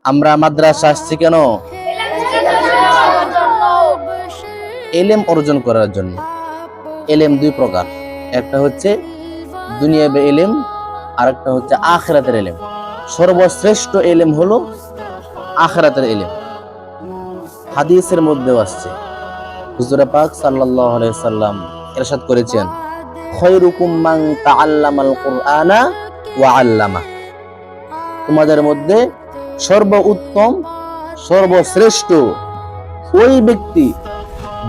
আমরা মাদ্রাসা আসছি কেন? ইলম অর্জন করার জন্য। ইলম দুই প্রকার, একটা হচ্ছে দুনিয়াবি ইলম আর একটা হচ্ছে আখিরাতের ইলম। সর্বশ্রেষ্ঠ ইলম হলো আখিরাতের ইলম। হাদিসের মধ্যেও আসছে, হুজুর পাক সাল্লাল্লাহু আলাইহি সাল্লাম ইরশাদ করেছেন, খায়রুকুম মান তাআল্লামাল কুরআনা ওয়া আল্লামা। তোমাদের মধ্যে সর্বোত্তম সর্বশ্রেষ্ঠ ওই ব্যক্তি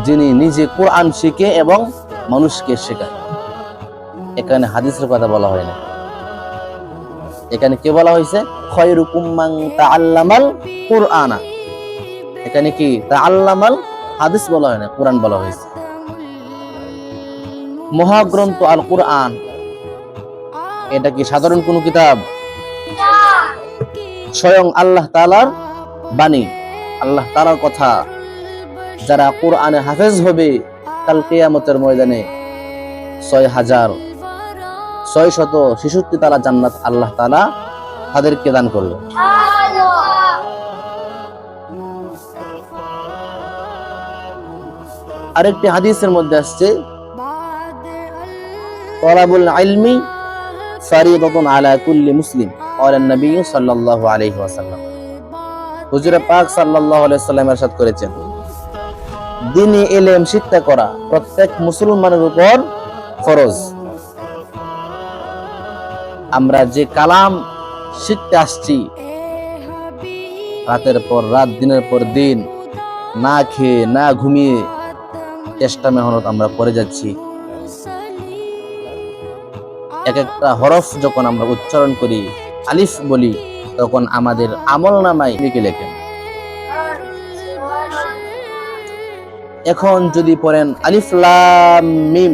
যিনি নিজে কোরআন শিখে এবং মানুষকে শেখায়। এখানে হাদিসের কথা বলা হয় না, এখানে কে বলা হয়েছে? খায়রুকুম মান তাআল্লামাল কুরআনা। এখানে কি তাআল্লামাল হাদিস বলা হয় না, কোরআন বলা হয়েছে। মহাগ্রন্থ আল কোরআন এটা কি সাধারণ কোন কিতাব? স্বয়ং আল্লাহ তাআলার বাণী, আল্লাহ তাআলার কথা। যারা কোরআনে হাফেজ হবে কাল কিয়ামতের ময়দানে ৬,৬৬৭ তালা জান্নাত আল্লাহ তাআলা তাদেরকে দান করবে। আরেকটি হাদিসের মধ্যে আসছে, তালাবুল ইলমি ফারিদাতুন আলা কুল্লি মুসলিম ক্বালা নবী সাল্লাল্লাহু আলাইহি ওয়াসাল্লাম। হুজুর পাক সাল্লাল্লাহু আলাইহি ওয়াসাল্লাম ইরশাদ করেছেন, দ্বীনি ইলম শিক্ষা করা প্রত্যেক মুসলমানের উপর ফরজ। আমরা যে কালাম শিখতে আসছি, রাতের পর রাত দিনের পর দিন না খেয়ে না ঘুমিয়ে চেষ্টা মেহনত আমরা করে যাচ্ছি। এক একটা হরফ যখন আমরা উচ্চারণ করি, আলিফ বলি, তখন আমাদের আমলনামায় লিখে লেখেন। এখন যদি পড়েন আলিফ লাম মিম,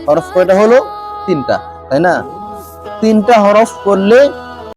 হরফ কয়টা হলো? 3টা, তাই না? 3টা হরফ পড়লে